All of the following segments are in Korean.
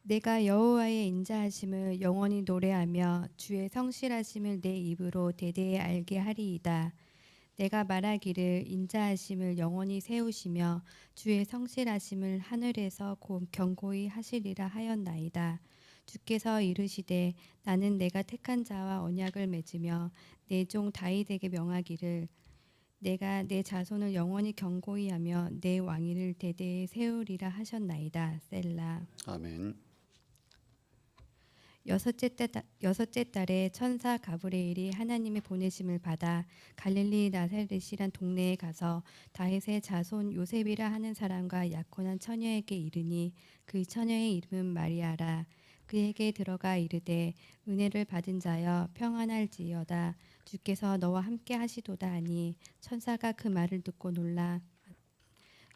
내가 여호와의 인자하심을 영원히 노래하며 주의 성실하심을 내 입으로 대대히 알게 하리이다. 내가 말하기를 인자하심을 영원히 세우시며 주의 성실하심을 하늘에서 견고히 하시리라 하였나이다. 주께서 이르시되 나는 내가 택한 자와 언약을 맺으며 내 종 다윗에게 명하기를 내가 내 자손을 영원히 견고히 하며 내 왕위를 대대히 세우리라 하셨나이다. 셀라. 아멘. 여섯째 달에 천사 가브리엘이 하나님의 보내심을 받아 갈릴리 나사렛이란 동네에 가서 다윗의 자손 요셉이라 하는 사람과 약혼한 처녀에게 이르니 그 처녀의 이름은 마리아라. 그에게 들어가 이르되 은혜를 받은 자여 평안할지어다. 주께서 너와 함께 하시도다 하니 천사가 그 말을 듣고 놀라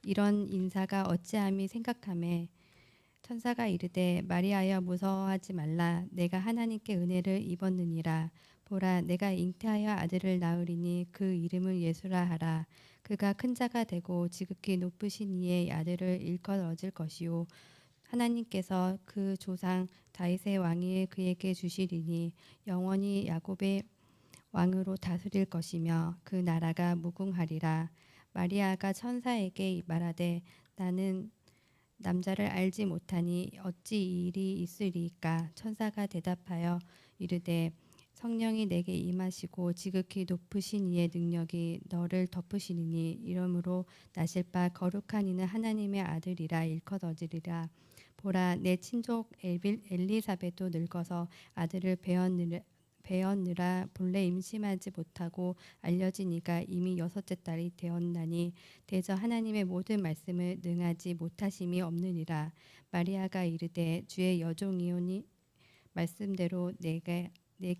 이런 인사가 어찌함이 생각하매 천사가 이르되 마리아여 무서워하지 말라. 내가 하나님께 은혜를 입었느니라. 보라 내가 잉태하여 아들을 낳으리니 그 이름을 예수라 하라. 그가 큰 자가 되고 지극히 높으신 이의 아들을 일컬 얻을 것이요 하나님께서 그 조상 다윗의 왕위에 그에게 주시리니 영원히 야곱의 왕으로 다스릴 것이며 그 나라가 무궁하리라. 마리아가 천사에게 말하되 나는 남자를 알지 못하니 어찌 이 일이 있으리까. 천사가 대답하여 이르되 성령이 내게 임하시고 지극히 높으신 이의 능력이 너를 덮으시리니 이러므로 나실 바 거룩한 이는 하나님의 아들이라 일컫 얻으리라. 보라 내 친족 엘리사벳도 늙어서 아들을 배었느라 본래 임신하지 못하고 알려진 이가 이미 여섯째 달이 되었나니 대저 하나님의 모든 말씀을 능하지 못하심이 없느니라. 마리아가 이르되 주의 여종이오니 말씀대로 내게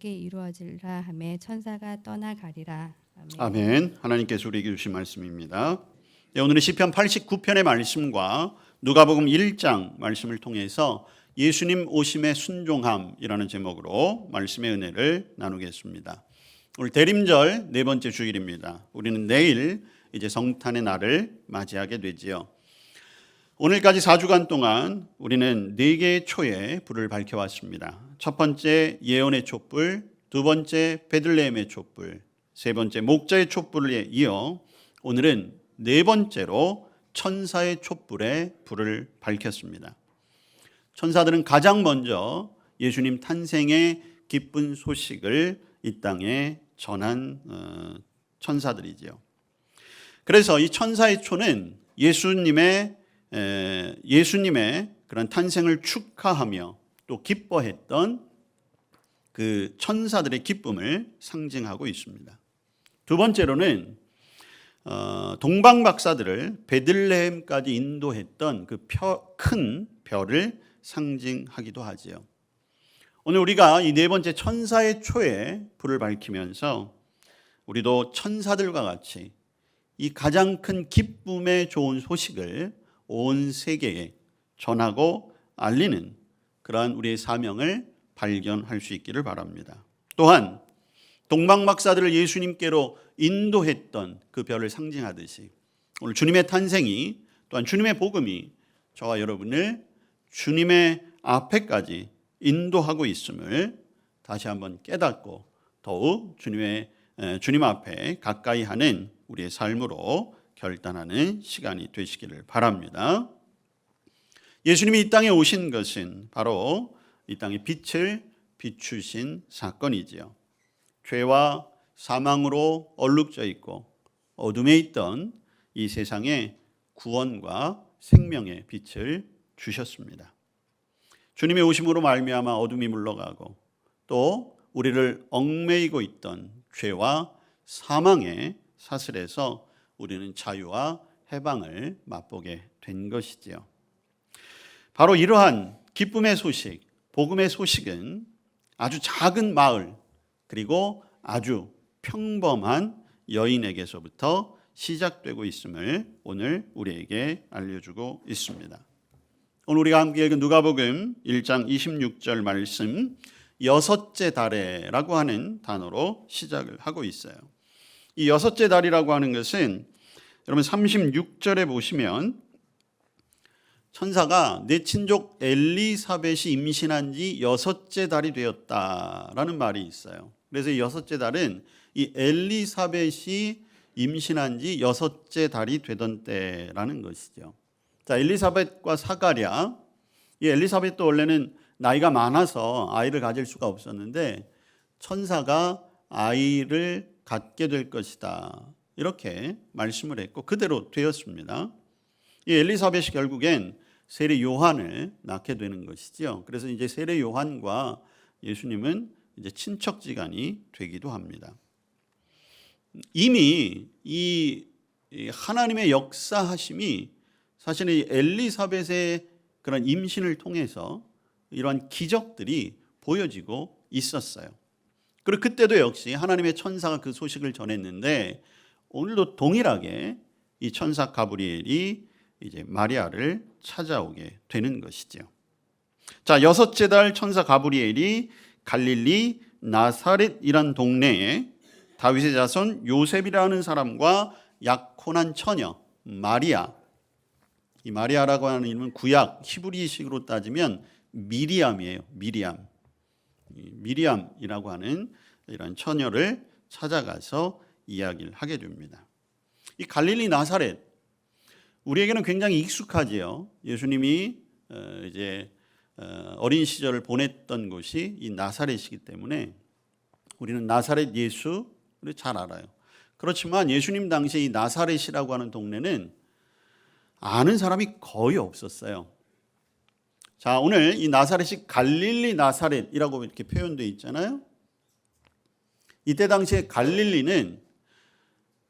이루어지라 하매 천사가 떠나가리라. 아멘. 아멘. 하나님께서 우리에게 주신 말씀입니다. 네, 오늘은 시편 89편의 말씀과 누가복음 1장 말씀을 통해서 예수님 오심의 순종함이라는 제목으로 말씀의 은혜를 나누겠습니다. 오늘 대림절 네 번째 주일입니다. 우리는 내일 이제 성탄의 날을 맞이하게 되지요. 오늘까지 4주간 동안 우리는 4개의 초에 불을 밝혀왔습니다. 첫 번째 예언의 촛불, 두 번째 베들레헴의 촛불, 세 번째 목자의 촛불에 이어 오늘은 네 번째로 천사의 촛불에 불을 밝혔습니다. 천사들은 가장 먼저 예수님 탄생의 기쁜 소식을 이 땅에 전한 천사들이지요. 그래서 이 천사의 초는 예수님의 그런 탄생을 축하하며 또 기뻐했던 그 천사들의 기쁨을 상징하고 있습니다. 두 번째로는 동방 박사들을 베들레헴까지 인도했던 그 큰 별을 상징하기도 하지요. 오늘 우리가 이 네 번째 천사의 초에 불을 밝히면서 우리도 천사들과 같이 이 가장 큰 기쁨의 좋은 소식을 온 세계에 전하고 알리는 그러한 우리의 사명을 발견할 수 있기를 바랍니다. 또한 동방 박사들을 예수님께로 인도했던 그 별을 상징하듯이 오늘 주님의 탄생이 또한 주님의 복음이 저와 여러분을 주님의 앞에까지 인도하고 있음을 다시 한번 깨닫고 더욱 주님 앞에 가까이 하는 우리의 삶으로 결단하는 시간이 되시기를 바랍니다. 예수님이 이 땅에 오신 것은 바로 이 땅에 빛을 비추신 사건이지요. 죄와 사망으로 얼룩져 있고 어둠에 있던 이 세상에 구원과 생명의 빛을 주셨습니다. 주님의 오심으로 말미암아 어둠이 물러가고 또 우리를 얽매이고 있던 죄와 사망의 사슬에서 우리는 자유와 해방을 맛보게 된 것이지요. 바로 이러한 기쁨의 소식, 복음의 소식은 아주 작은 마을 그리고 아주 평범한 여인에게서부터 시작되고 있음을 오늘 우리에게 알려주고 있습니다. 오늘 우리가 함께 읽은 누가복음 1장 26절 말씀 여섯째 달에라고 하는 단어로 시작을 하고 있어요. 이 여섯째 달이라고 하는 것은 여러분 36절에 보시면 천사가 내 친족 엘리사벳이 임신한 지 6째 달이 되었다라는 말이 있어요. 그래서 이 6째 달은 이 엘리사벳이 임신한 지 6째 달이 되던 때라는 것이죠. 자, 엘리사벳과 사가랴. 이 엘리사벳도 원래는 나이가 많아서 아이를 가질 수가 없었는데 천사가 아이를 갖게 될 것이다. 이렇게 말씀을 했고 그대로 되었습니다. 이 엘리사벳이 결국엔 세례 요한을 낳게 되는 것이죠. 그래서 이제 세례 요한과 예수님은 이제 친척지간이 되기도 합니다. 이미 이 하나님의 역사하심이 사실은 이 엘리사벳의 그런 임신을 통해서 이러한 기적들이 보여지고 있었어요. 그리고 그때도 역시 하나님의 천사가 그 소식을 전했는데 오늘도 동일하게 이 천사 가브리엘이 이제 마리아를 찾아오게 되는 것이죠. 자, 6째 달 천사 가브리엘이 갈릴리 나사렛이란 동네에 다윗의 자손 요셉이라는 사람과 약혼한 처녀 마리아, 이 마리아라고 하는 이름은 구약 히브리식으로 따지면 미리암이에요. 미리암이라고 하는 이런 처녀를 찾아가서 이야기를 하게 됩니다. 이 갈릴리 나사렛, 우리에게는 굉장히 익숙하지요. 예수님이 이제 어린 시절을 보냈던 곳이 이 나사렛이기 때문에 우리는 나사렛 예수를 잘 알아요. 그렇지만 예수님 당시에 이 나사렛이라고 하는 동네는 아는 사람이 거의 없었어요. 자, 오늘 이 나사렛이 갈릴리 나사렛이라고 이렇게 표현되어 있잖아요. 이때 당시에 갈릴리는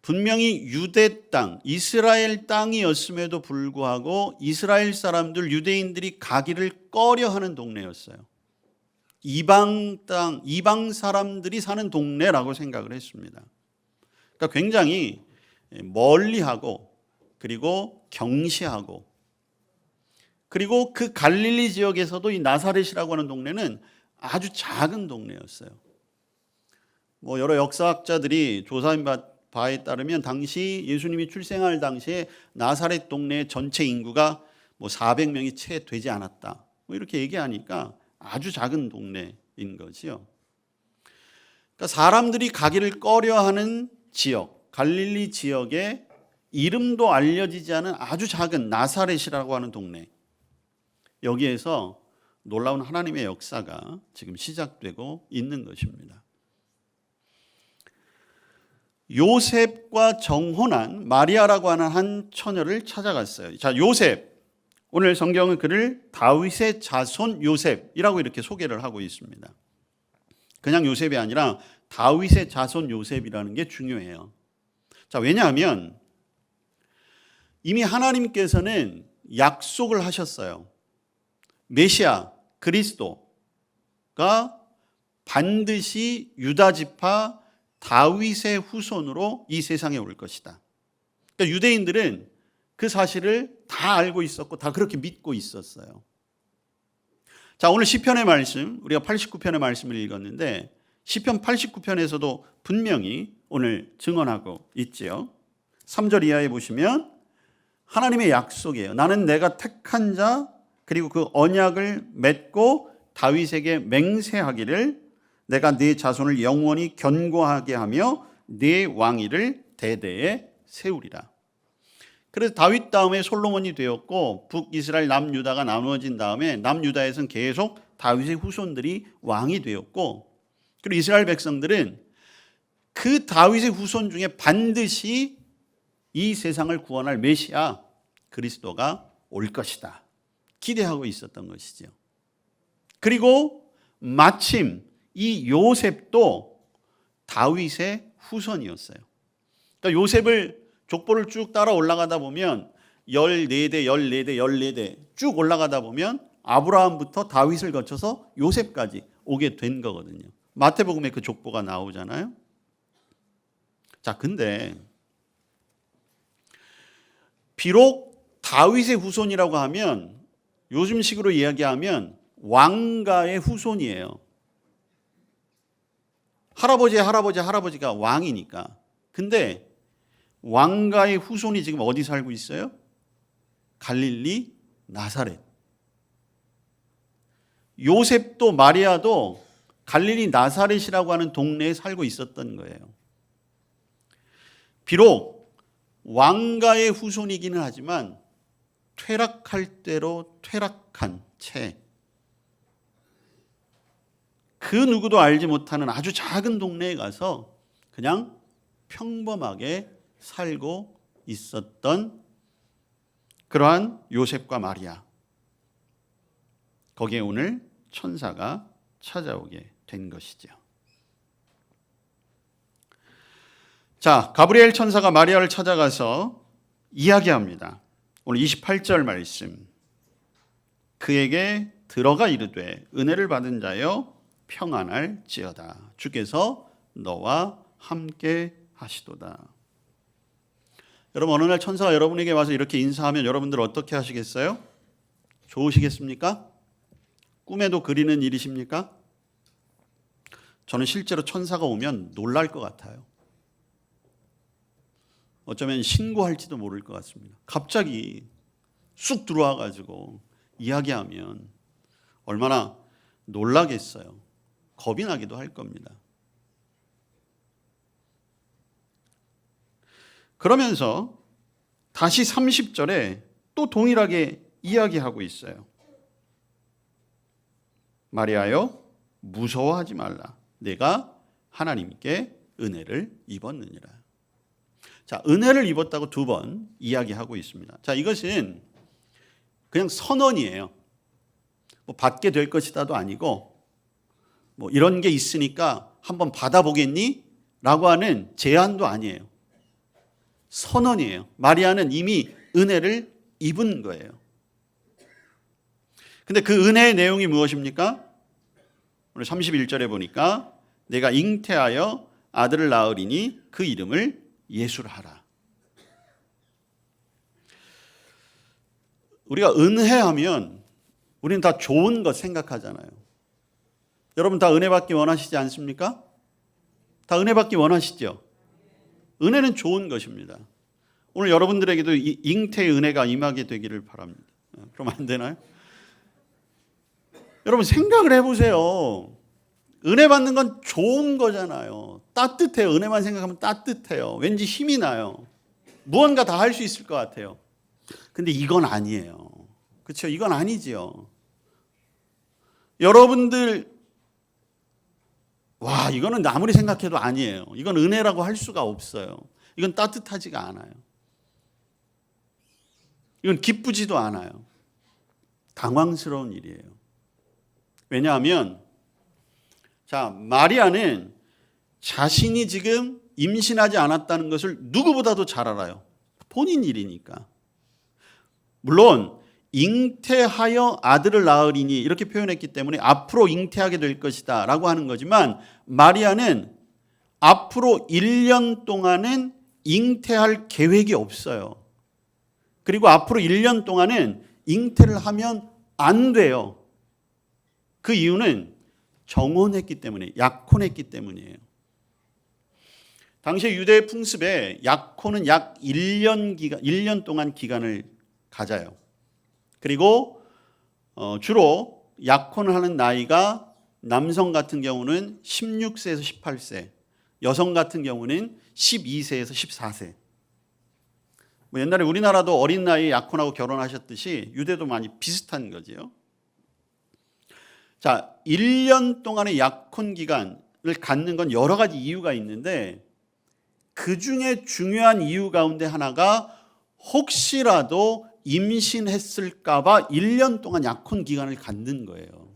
분명히 유대 땅, 이스라엘 땅이었음에도 불구하고 이스라엘 사람들, 유대인들이 가기를 꺼려하는 동네였어요. 이방 땅, 이방 사람들이 사는 동네라고 생각을 했습니다. 그러니까 굉장히 멀리하고 그리고 경시하고 그리고 그 갈릴리 지역에서도 이 나사렛이라고 하는 동네는 아주 작은 동네였어요. 뭐 여러 역사학자들이 조사한 바에 따르면 당시 예수님이 출생할 당시에 나사렛 동네 전체 인구가 뭐 400명이 채 되지 않았다. 뭐 이렇게 얘기하니까 아주 작은 동네인 거지요. 그러니까 사람들이 가기를 꺼려하는 지역, 갈릴리 지역에 이름도 알려지지 않은 아주 작은 나사렛이라고 하는 동네. 여기에서 놀라운 하나님의 역사가 지금 시작되고 있는 것입니다. 요셉과 정혼한 마리아라고 하는 한 처녀를 찾아갔어요. 자, 요셉. 오늘 성경은 그를 다윗의 자손 요셉이라고 이렇게 소개를 하고 있습니다. 그냥 요셉이 아니라 다윗의 자손 요셉이라는 게 중요해요. 자, 왜냐하면 이미 하나님께서는 약속을 하셨어요. 메시아 그리스도가 반드시 유다 지파 다윗의 후손으로 이 세상에 올 것이다. 그러니까 유대인들은 그 사실을 다 알고 있었고 다 그렇게 믿고 있었어요. 자, 오늘 시편의 말씀, 우리가 89편의 말씀을 읽었는데 시편 89편에서도 분명히 오늘 증언하고 있지요. 3절 이하에 보시면 하나님의 약속이에요. 나는 내가 택한 자 그리고 그 언약을 맺고 다윗에게 맹세하기를 내가 네 자손을 영원히 견고하게 하며 네 왕위를 대대에 세우리라. 그래서 다윗 다음에 솔로몬이 되었고 북이스라엘 남유다가 나누어진 다음에 남유다에서는 계속 다윗의 후손들이 왕이 되었고 그리고 이스라엘 백성들은 그 다윗의 후손 중에 반드시 이 세상을 구원할 메시아 그리스도가 올 것이다. 기대하고 있었던 것이죠. 그리고 마침 이 요셉도 다윗의 후손이었어요. 그러니까 요셉을 족보를 쭉 따라 올라가다 보면 14대 쭉 올라가다 보면 아브라함부터 다윗을 거쳐서 요셉까지 오게 된 거거든요. 마태복음에 그 족보가 나오잖아요. 자, 근데 비록 다윗의 후손이라고 하면 요즘식으로 이야기하면 왕가의 후손이에요. 할아버지가 왕이니까. 근데 왕가의 후손이 지금 어디 살고 있어요? 갈릴리 나사렛. 요셉도 마리아도 갈릴리 나사렛이라고 하는 동네에 살고 있었던 거예요. 비록 왕가의 후손이기는 하지만 퇴락할 대로 퇴락한 채 그 누구도 알지 못하는 아주 작은 동네에 가서 그냥 평범하게 살고 있었던 그러한 요셉과 마리아. 거기에 오늘 천사가 찾아오게 된 것이죠. 자, 가브리엘 천사가 마리아를 찾아가서 이야기합니다. 오늘 28절 말씀. 그에게 들어가 이르되 은혜를 받은 자여 평안할지어다. 주께서 너와 함께 하시도다. 여러분, 어느 날 천사가 여러분에게 와서 이렇게 인사하면 여러분들 어떻게 하시겠어요? 좋으시겠습니까? 꿈에도 그리는 일이십니까? 저는 실제로 천사가 오면 놀랄 것 같아요. 어쩌면 신고할지도 모를 것 같습니다. 갑자기 쑥 들어와 가지고 이야기하면 얼마나 놀라겠어요. 겁이 나기도 할 겁니다. 그러면서 다시 30절에 또 동일하게 이야기하고 있어요. 마리아여 무서워하지 말라. 내가 하나님께 은혜를 입었느니라. 자, 은혜를 입었다고 두 번 이야기하고 있습니다. 자, 이것은 그냥 선언이에요. 뭐 받게 될 것이다도 아니고 뭐 이런 게 있으니까 한번 받아보겠니? 라고 하는 제안도 아니에요. 선언이에요. 마리아는 이미 은혜를 입은 거예요. 근데 그 은혜의 내용이 무엇입니까? 오늘 31절에 보니까 내가 잉태하여 아들을 낳으리니 그 이름을 예수라 하라. 우리가 은혜하면 우리는 다 좋은 것 생각하잖아요. 여러분 다 은혜 받기 원하시지 않습니까? 다 은혜 받기 원하시죠? 은혜는 좋은 것입니다. 오늘 여러분들에게도 잉태의 은혜가 임하게 되기를 바랍니다. 그럼 안 되나요? 여러분 생각을 해보세요. 은혜 받는 건 좋은 거잖아요. 따뜻해요. 은혜만 생각하면 따뜻해요. 왠지 힘이 나요. 무언가 다 할 수 있을 것 같아요. 근데 이건 아니에요. 그렇죠? 이건 아니지요. 여러분들 와, 이거는 아무리 생각해도 아니에요. 이건 은혜라고 할 수가 없어요. 이건 따뜻하지가 않아요. 이건 기쁘지도 않아요. 당황스러운 일이에요. 왜냐하면 자, 마리아는 자신이 지금 임신하지 않았다는 것을 누구보다도 잘 알아요. 본인 일이니까. 물론 잉태하여 아들을 낳으리니 이렇게 표현했기 때문에 앞으로 잉태하게 될 것이다 라고 하는 거지만 마리아는 앞으로 1년 동안은 잉태할 계획이 없어요. 그리고 앞으로 1년 동안은 잉태를 하면 안 돼요. 그 이유는 정혼했기 때문에, 약혼했기 때문이에요. 당시 유대 풍습에 약혼은 약 1년 동안 기간을 가져요. 그리고 주로 약혼을 하는 나이가 남성 같은 경우는 16세에서 18세, 여성 같은 경우는 12세에서 14세. 뭐 옛날에 우리나라도 어린 나이에 약혼하고 결혼하셨듯이 유대도 많이 비슷한 거지요. 자, 1년 동안의 약혼 기간을 갖는 건 여러 가지 이유가 있는데 그 중에 중요한 이유 가운데 하나가 혹시라도 임신했을까 봐 1년 동안 약혼 기간을 갖는 거예요.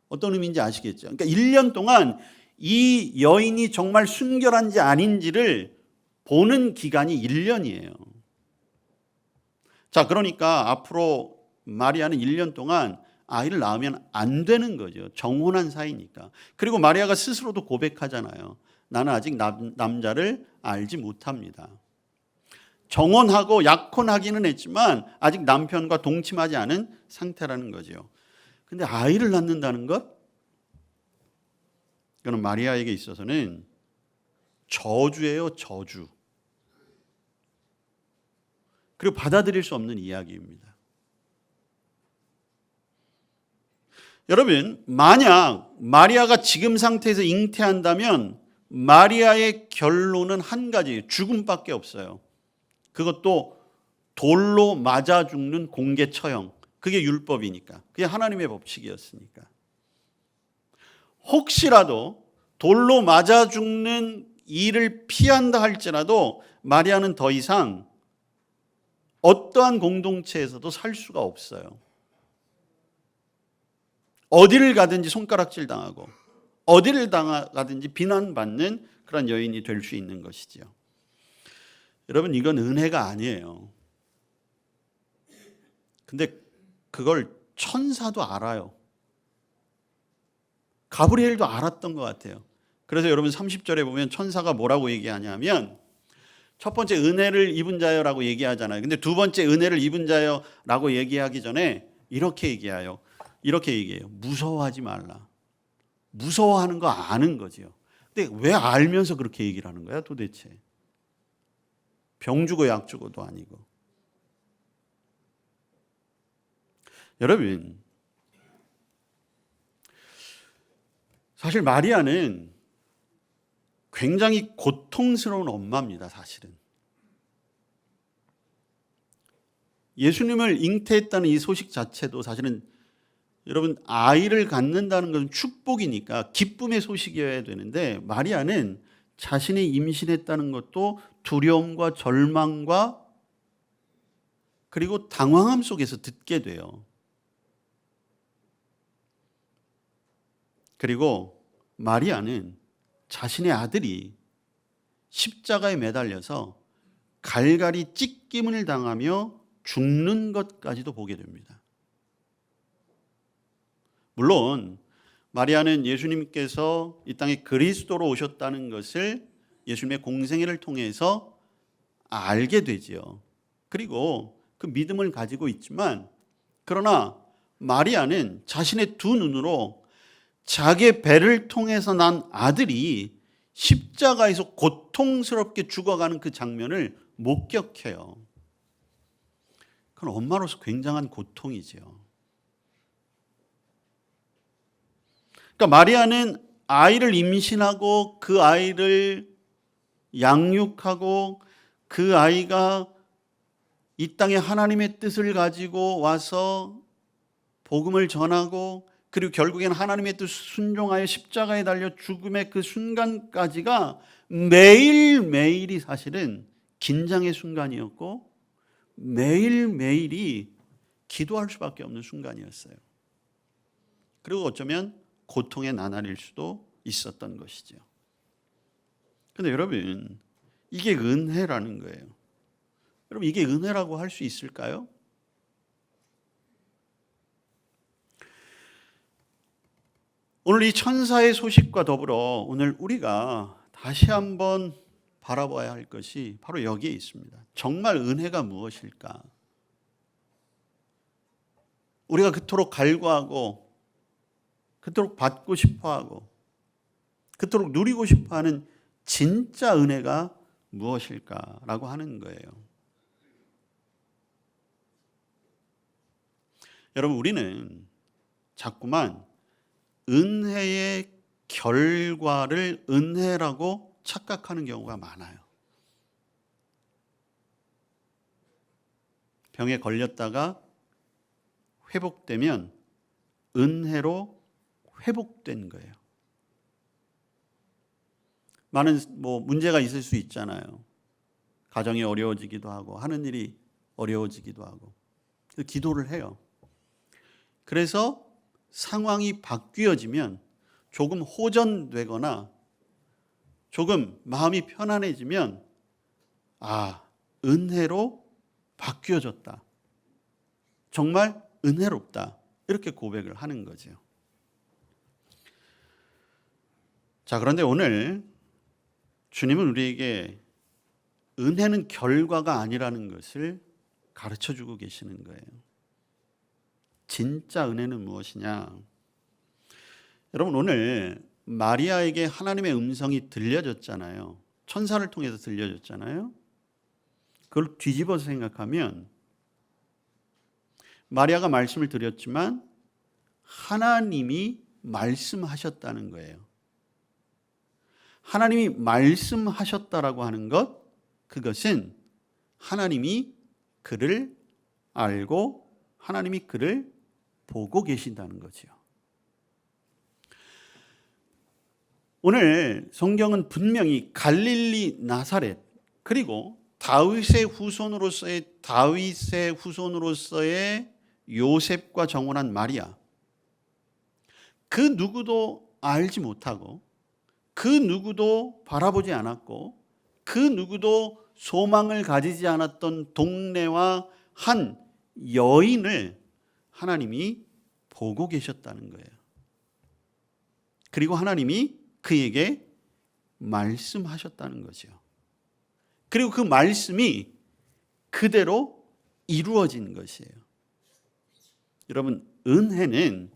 어떤 의미인지 아시겠죠? 그러니까 1년 동안 이 여인이 정말 순결한지 아닌지를 보는 기간이 1년이에요. 자, 그러니까 앞으로 마리아는 1년 동안 아이를 낳으면 안 되는 거죠. 정혼한 사이니까. 그리고 마리아가 스스로도 고백하잖아요. 나는 아직 남자를 알지 못합니다. 정혼하고 약혼하기는 했지만 아직 남편과 동침하지 않은 상태라는 거죠. 근데 아이를 낳는다는 것? 이거는 마리아에게 있어서는 저주예요, 저주. 그리고 받아들일 수 없는 이야기입니다. 여러분, 만약 마리아가 지금 상태에서 잉태한다면 마리아의 결론은 한 가지, 죽음밖에 없어요. 그것도 돌로 맞아 죽는 공개 처형. 그게 율법이니까. 그게 하나님의 법칙이었으니까. 혹시라도 돌로 맞아 죽는 일을 피한다 할지라도 마리아는 더 이상 어떠한 공동체에서도 살 수가 없어요. 어디를 가든지 손가락질 당하고 어디를 가든지 비난받는 그런 여인이 될 수 있는 것이지요. 여러분, 이건 은혜가 아니에요. 근데 그걸 천사도 알아요. 가브리엘도 알았던 것 같아요. 그래서 여러분 30절에 보면 천사가 뭐라고 얘기하냐면 첫 번째 은혜를 입은 자여라고 얘기하잖아요. 근데 두 번째 은혜를 입은 자여라고 얘기하기 전에 이렇게 얘기해요. 무서워하지 말라. 무서워하는 거 아는 거지요. 근데 왜 알면서 그렇게 얘기를 하는 거야 도대체? 병 주고 약 주고도 아니고. 여러분, 사실 마리아는 굉장히 고통스러운 엄마입니다. 사실은 예수님을 잉태했다는 이 소식 자체도 사실은 여러분 아이를 갖는다는 것은 축복이니까 기쁨의 소식이어야 되는데 마리아는 자신이 임신했다는 것도 두려움과 절망과 그리고 당황함 속에서 듣게 돼요. 그리고 마리아는 자신의 아들이 십자가에 매달려서 갈갈이 찢김을 당하며 죽는 것까지도 보게 됩니다. 물론 마리아는 예수님께서 이 땅에 그리스도로 오셨다는 것을 예수님의 공생애를 통해서 알게 되지요. 그리고 그 믿음을 가지고 있지만 그러나 마리아는 자신의 두 눈으로 자기의 배를 통해서 난 아들이 십자가에서 고통스럽게 죽어가는 그 장면을 목격해요. 그건 엄마로서 굉장한 고통이지요. 그러니까 마리아는 아이를 임신하고 그 아이를 양육하고 그 아이가 이 땅에 하나님의 뜻을 가지고 와서 복음을 전하고 그리고 결국에는 하나님의 뜻 순종하여 십자가에 달려 죽음의 그 순간까지가 매일매일이 사실은 긴장의 순간이었고 매일매일이 기도할 수밖에 없는 순간이었어요. 그리고 어쩌면 고통의 나날일 수도 있었던 것이죠. 그런데 여러분, 이게 은혜라는 거예요. 여러분, 이게 은혜라고 할 수 있을까요? 오늘 이 천사의 소식과 더불어 오늘 우리가 다시 한번 바라봐야 할 것이 바로 여기에 있습니다. 정말 은혜가 무엇일까? 우리가 그토록 갈구하고 그토록 받고 싶어하고 그토록 누리고 싶어하는 진짜 은혜가 무엇일까라고 하는 거예요. 여러분, 우리는 자꾸만 은혜의 결과를 은혜라고 착각하는 경우가 많아요. 병에 걸렸다가 회복되면 은혜로 회복된 거예요. 많은 문제가 있을 수 있잖아요. 가정이 어려워지기도 하고 하는 일이 어려워지기도 하고 기도를 해요. 그래서 상황이 바뀌어지면 조금 호전되거나 조금 마음이 편안해지면 은혜로 바뀌어졌다. 정말 은혜롭다. 이렇게 고백을 하는 거죠. 자, 그런데 오늘 주님은 우리에게 은혜는 결과가 아니라는 것을 가르쳐 주고 계시는 거예요. 진짜 은혜는 무엇이냐? 여러분, 오늘 마리아에게 하나님의 음성이 들려졌잖아요. 천사를 통해서 들려졌잖아요. 그걸 뒤집어서 생각하면 마리아가 말씀을 드렸지만 하나님이 말씀하셨다는 거예요. 하나님이 말씀하셨다라고 하는 것, 그것은 하나님이 그를 알고 하나님이 그를 보고 계신다는 거죠. 오늘 성경은 분명히 갈릴리 나사렛 그리고 다윗의 후손으로서의 요셉과 정혼한 마리아, 그 누구도 알지 못하고 그 누구도 바라보지 않았고 그 누구도 소망을 가지지 않았던 동네와 한 여인을 하나님이 보고 계셨다는 거예요. 그리고 하나님이 그에게 말씀하셨다는 거죠. 그리고 그 말씀이 그대로 이루어진 것이에요. 여러분, 은혜는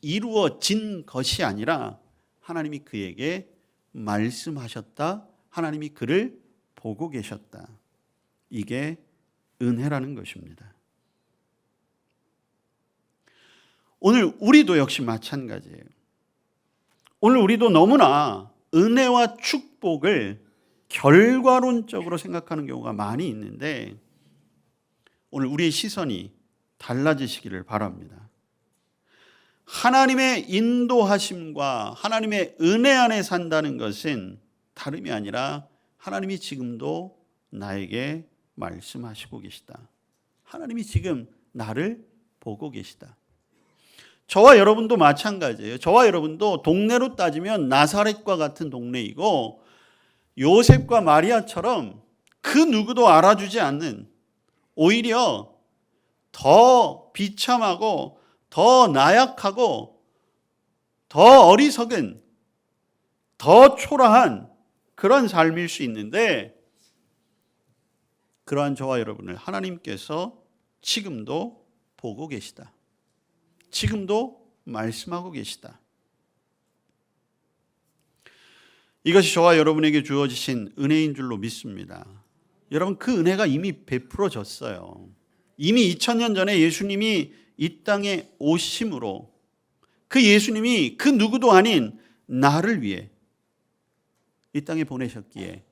이루어진 것이 아니라 하나님이 그에게 말씀하셨다. 하나님이 그를 보고 계셨다. 이게 은혜라는 것입니다. 오늘 우리도 역시 마찬가지예요. 오늘 우리도 너무나 은혜와 축복을 결과론적으로 생각하는 경우가 많이 있는데 오늘 우리의 시선이 달라지시기를 바랍니다. 하나님의 인도하심과 하나님의 은혜 안에 산다는 것은 다름이 아니라 하나님이 지금도 나에게 말씀하시고 계시다. 하나님이 지금 나를 보고 계시다. 저와 여러분도 마찬가지예요. 저와 여러분도 동네로 따지면 나사렛과 같은 동네이고 요셉과 마리아처럼 그 누구도 알아주지 않는, 오히려 더 비참하고 더 나약하고 더 어리석은, 더 초라한 그런 삶일 수 있는데 그러한 저와 여러분을 하나님께서 지금도 보고 계시다. 지금도 말씀하고 계시다. 이것이 저와 여러분에게 주어지신 은혜인 줄로 믿습니다. 여러분, 그 은혜가 이미 베풀어졌어요. 이미 2000년 전에 예수님이 이 땅에 오심으로 그 예수님이 그 누구도 아닌 나를 위해 이 땅에 보내셨기에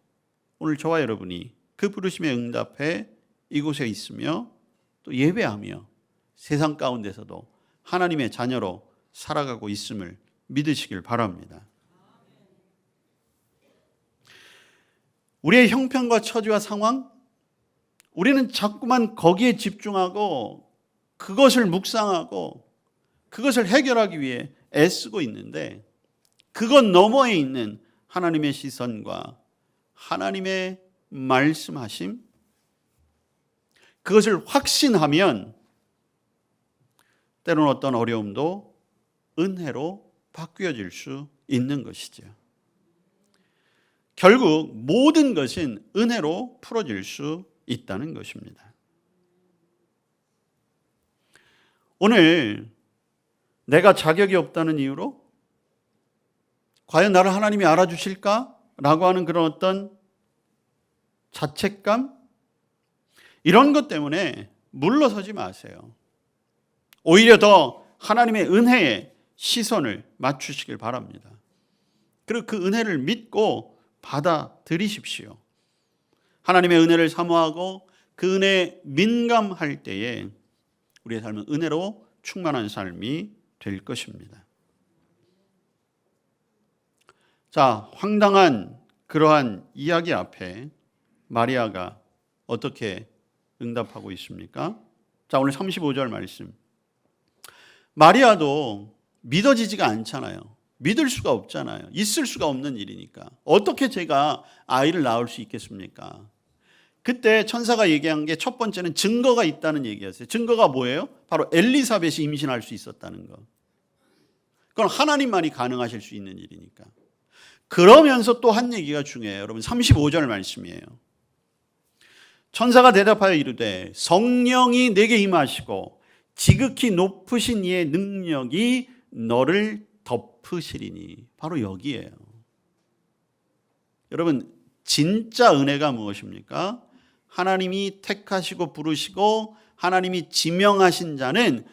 오늘 저와 여러분이 그 부르심에 응답해 이곳에 있으며 또 예배하며 세상 가운데서도 하나님의 자녀로 살아가고 있음을 믿으시길 바랍니다. 우리의 형편과 처지와 상황, 우리는 자꾸만 거기에 집중하고 그것을 묵상하고 그것을 해결하기 위해 애쓰고 있는데 그것 너머에 있는 하나님의 시선과 하나님의 말씀하심, 그것을 확신하면 때로는 어떤 어려움도 은혜로 바뀌어질 수 있는 것이죠. 결국 모든 것은 은혜로 풀어질 수 있다는 것입니다. 오늘 내가 자격이 없다는 이유로 과연 나를 하나님이 알아주실까? 라고 하는 그런 어떤 자책감? 이런 것 때문에 물러서지 마세요. 오히려 더 하나님의 은혜에 시선을 맞추시길 바랍니다. 그리고 그 은혜를 믿고 받아들이십시오. 하나님의 은혜를 사모하고 그 은혜에 민감할 때에 우리의 삶은 은혜로 충만한 삶이 될 것입니다. 자, 황당한 그러한 이야기 앞에 마리아가 어떻게 응답하고 있습니까? 자, 오늘 35절 말씀. 마리아도 믿어지지가 않잖아요. 믿을 수가 없잖아요. 있을 수가 없는 일이니까. 어떻게 제가 아이를 낳을 수 있겠습니까? 그때 천사가 얘기한 게 첫 번째는 증거가 있다는 얘기였어요. 증거가 뭐예요? 바로 엘리사벳이 임신할 수 있었다는 것. 그건 하나님만이 가능하실 수 있는 일이니까. 그러면서 또 한 얘기가 중요해요. 여러분, 35절 말씀이에요. 천사가 대답하여 이르되 성령이 내게 임하시고 지극히 높으신 이의 능력이 너를 덮으시리니. 바로 여기에요. 여러분, 진짜 은혜가 무엇입니까? 하나님이 택하시고 부르시고 하나님이 지명하신 자는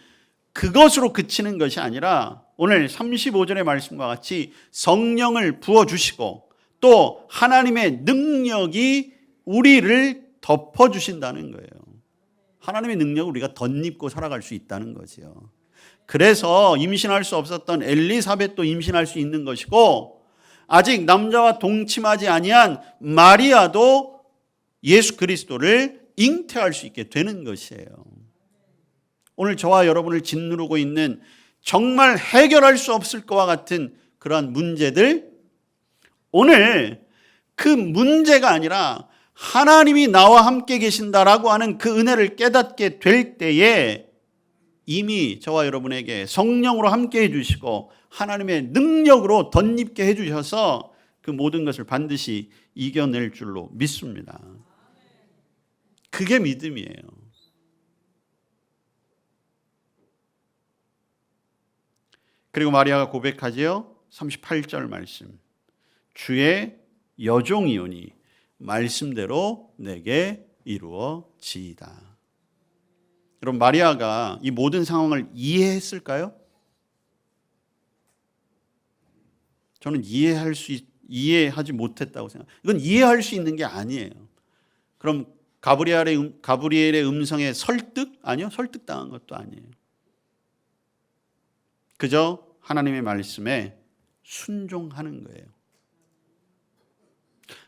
그것으로 그치는 것이 아니라 오늘 35절의 말씀과 같이 성령을 부어주시고 또 하나님의 능력이 우리를 덮어주신다는 거예요. 하나님의 능력을 우리가 덧입고 살아갈 수 있다는 거죠. 그래서 임신할 수 없었던 엘리사벳도 임신할 수 있는 것이고 아직 남자와 동침하지 아니한 마리아도 예수 그리스도를 잉태할 수 있게 되는 것이에요. 오늘 저와 여러분을 짓누르고 있는 정말 해결할 수 없을 것과 같은 그러한 문제들, 오늘 그 문제가 아니라 하나님이 나와 함께 계신다라고 하는 그 은혜를 깨닫게 될 때에 이미 저와 여러분에게 성령으로 함께 해주시고 하나님의 능력으로 덧입게 해주셔서 그 모든 것을 반드시 이겨낼 줄로 믿습니다. 그게 믿음이에요. 그리고 마리아가 고백하지요. 38절 말씀. 주의 여종이오니 말씀대로 내게 이루어지이다. 여러분, 마리아가 이 모든 상황을 이해했을까요? 저는 이해하지 못했다고 생각해요. 이건 이해할 수 있는 게 아니에요. 그럼 가브리엘의 음성에 설득? 아니요, 설득당한 것도 아니에요. 그저 하나님의 말씀에 순종하는 거예요.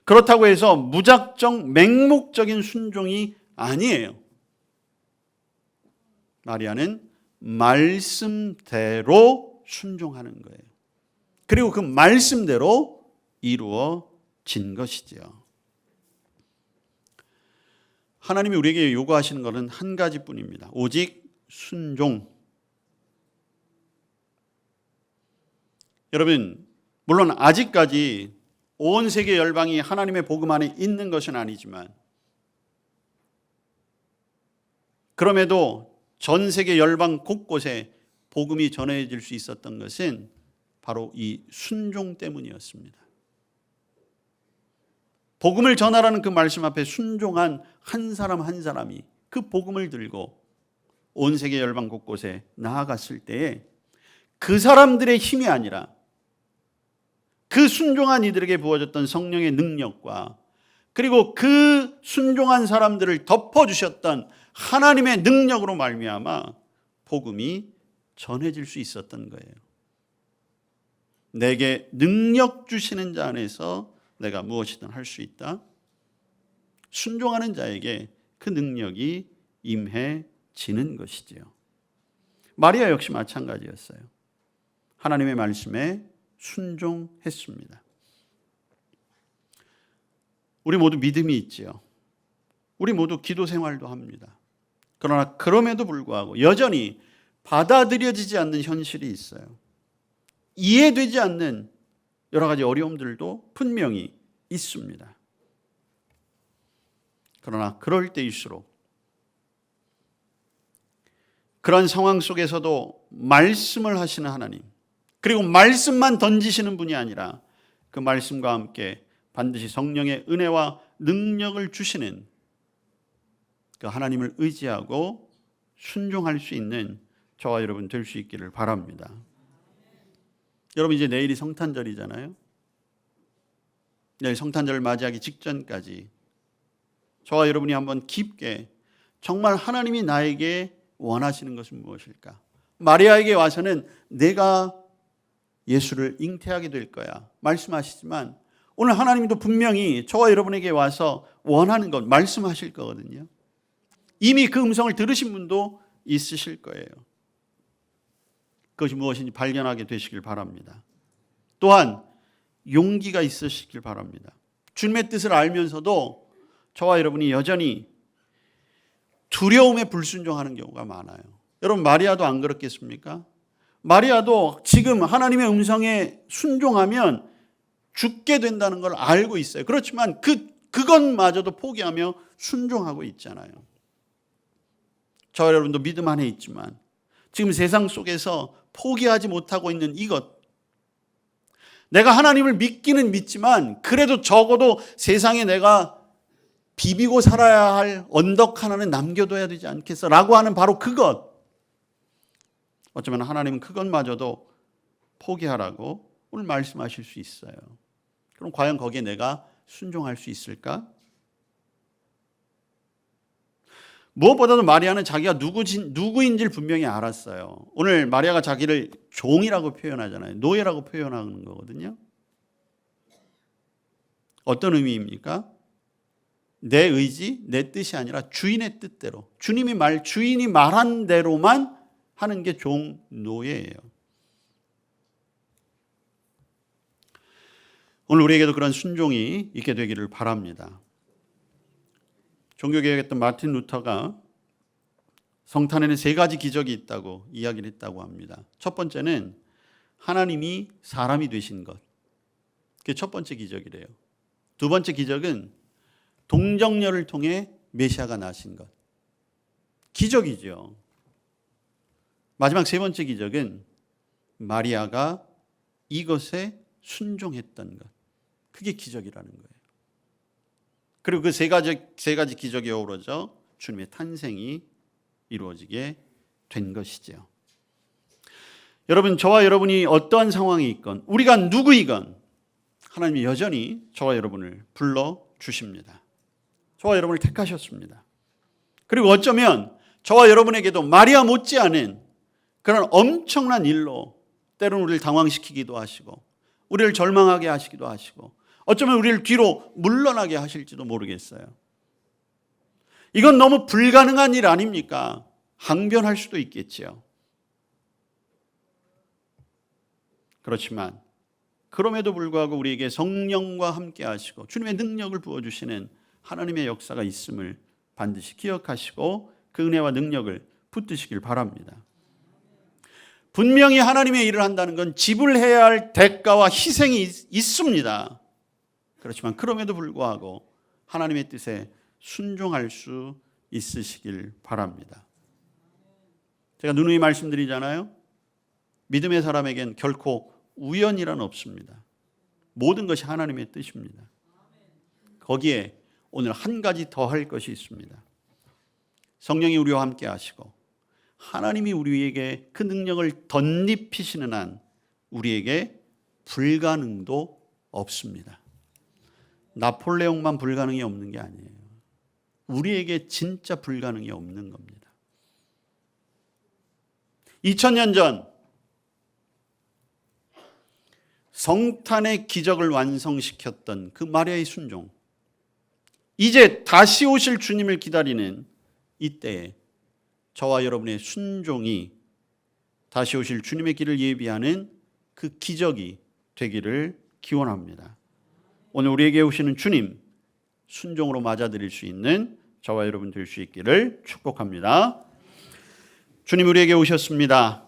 그렇다고 해서 무작정 맹목적인 순종이 아니에요. 마리아는 말씀대로 순종하는 거예요. 그리고 그 말씀대로 이루어진 것이지요. 하나님이 우리에게 요구하시는 것은 한 가지뿐입니다. 오직 순종. 여러분, 물론 아직까지 온 세계 열방이 하나님의 복음 안에 있는 것은 아니지만 그럼에도 전 세계 열방 곳곳에 복음이 전해질 수 있었던 것은 바로 이 순종 때문이었습니다. 복음을 전하라는 그 말씀 앞에 순종한 한 사람 한 사람이 그 복음을 들고 온 세계 열방 곳곳에 나아갔을 때에 그 사람들의 힘이 아니라 그 순종한 이들에게 부어졌던 성령의 능력과 그리고 그 순종한 사람들을 덮어주셨던 하나님의 능력으로 말미암아 복음이 전해질 수 있었던 거예요. 내게 능력 주시는 자 안에서 내가 무엇이든 할 수 있다. 순종하는 자에게 그 능력이 임해지는 것이지요. 마리아 역시 마찬가지였어요. 하나님의 말씀에 순종했습니다. 우리 모두 믿음이 있지요. 우리 모두 기도 생활도 합니다. 그러나 그럼에도 불구하고 여전히 받아들여지지 않는 현실이 있어요. 이해되지 않는 여러 가지 어려움들도 분명히 있습니다. 그러나 그럴 때일수록 그런 상황 속에서도 말씀을 하시는 하나님, 그리고 말씀만 던지시는 분이 아니라 그 말씀과 함께 반드시 성령의 은혜와 능력을 주시는 그 하나님을 의지하고 순종할 수 있는 저와 여러분 될 수 있기를 바랍니다. 여러분, 이제 내일이 성탄절이잖아요. 내일 성탄절을 맞이하기 직전까지 저와 여러분이 한번 깊게 정말 하나님이 나에게 원하시는 것은 무엇일까? 마리아에게 와서는 내가 예수를 잉태하게 될 거야 말씀하시지만 오늘 하나님도 분명히 저와 여러분에게 와서 원하는 것 말씀하실 거거든요. 이미 그 음성을 들으신 분도 있으실 거예요. 그것이 무엇인지 발견하게 되시길 바랍니다. 또한 용기가 있으시길 바랍니다. 주님의 뜻을 알면서도 저와 여러분이 여전히 두려움에 불순종하는 경우가 많아요. 여러분, 마리아도 안 그렇겠습니까? 마리아도 지금 하나님의 음성에 순종하면 죽게 된다는 걸 알고 있어요. 그렇지만 그것마저도 포기하며 순종하고 있잖아요. 저와 여러분도 믿음 안에 있지만 지금 세상 속에서 포기하지 못하고 있는 이것, 내가 하나님을 믿기는 믿지만 그래도 적어도 세상에 내가 비비고 살아야 할 언덕 하나는 남겨둬야 되지 않겠어? 라고 하는 바로 그것. 어쩌면 하나님은 그것마저도 포기하라고 오늘 말씀하실 수 있어요. 그럼 과연 거기에 내가 순종할 수 있을까? 무엇보다도 마리아는 자기가 누구인지를 분명히 알았어요. 오늘 마리아가 자기를 종이라고 표현하잖아요. 노예라고 표현하는 거거든요. 어떤 의미입니까? 내 의지, 내 뜻이 아니라 주인의 뜻대로, 주인이 말한 대로만 하는 게 종, 노예예요. 오늘 우리에게도 그런 순종이 있게 되기를 바랍니다. 종교개혁했던 마틴 루터가 성탄에는 3가지 기적이 있다고 이야기를 했다고 합니다. 첫 번째는 하나님이 사람이 되신 것. 그게 첫 번째 기적이래요. 두 번째 기적은 동정녀를 통해 메시아가 나신 것. 기적이죠. 마지막 3번째 기적은 마리아가 이것에 순종했던 것. 그게 기적이라는 거예요. 그리고 그 세 가지 기적이 어우러져 주님의 탄생이 이루어지게 된 것이죠. 여러분, 저와 여러분이 어떠한 상황이 있건, 우리가 누구이건 하나님이 여전히 저와 여러분을 불러주십니다. 저와 여러분을 택하셨습니다. 그리고 어쩌면 저와 여러분에게도 마리아 못지않은 그런 엄청난 일로 때로는 우리를 당황시키기도 하시고, 우리를 절망하게 하시기도 하시고, 어쩌면 우리를 뒤로 물러나게 하실지도 모르겠어요. 이건 너무 불가능한 일 아닙니까? 항변할 수도 있겠지요. 그렇지만 그럼에도 불구하고 우리에게 성령과 함께 하시고 주님의 능력을 부어주시는 하나님의 역사가 있음을 반드시 기억하시고 그 은혜와 능력을 붙드시길 바랍니다. 분명히 하나님의 일을 한다는 건 지불해야 할 대가와 희생이 있습니다. 그렇지만 그럼에도 불구하고 하나님의 뜻에 순종할 수 있으시길 바랍니다. 제가 누누이 말씀드리잖아요. 믿음의 사람에겐 결코 우연이란 없습니다. 모든 것이 하나님의 뜻입니다. 거기에 오늘 한 가지 더 할 것이 있습니다. 성령이 우리와 함께 하시고 하나님이 우리에게 그 능력을 덧입히시는 한 우리에게 불가능도 없습니다. 나폴레옹만 불가능이 없는 게 아니에요. 우리에게 진짜 불가능이 없는 겁니다. 2000년 전 성탄의 기적을 완성시켰던 그 마리아의 순종, 이제 다시 오실 주님을 기다리는 이때에 저와 여러분의 순종이 다시 오실 주님의 길을 예비하는 그 기적이 되기를 기원합니다. 오늘 우리에게 오시는 주님 순종으로 맞아들일 수 있는 저와 여러분 될 수 있기를 축복합니다. 주님 우리에게 오셨습니다.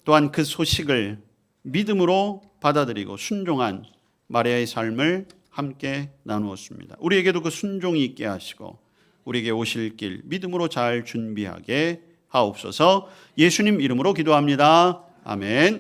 또한 그 소식을 믿음으로 받아들이고 순종한 마리아의 삶을 함께 나누었습니다. 우리에게도 그 순종이 있게 하시고 우리에게 오실 길 믿음으로 잘 준비하게 하옵소서. 예수님 이름으로 기도합니다. 아멘.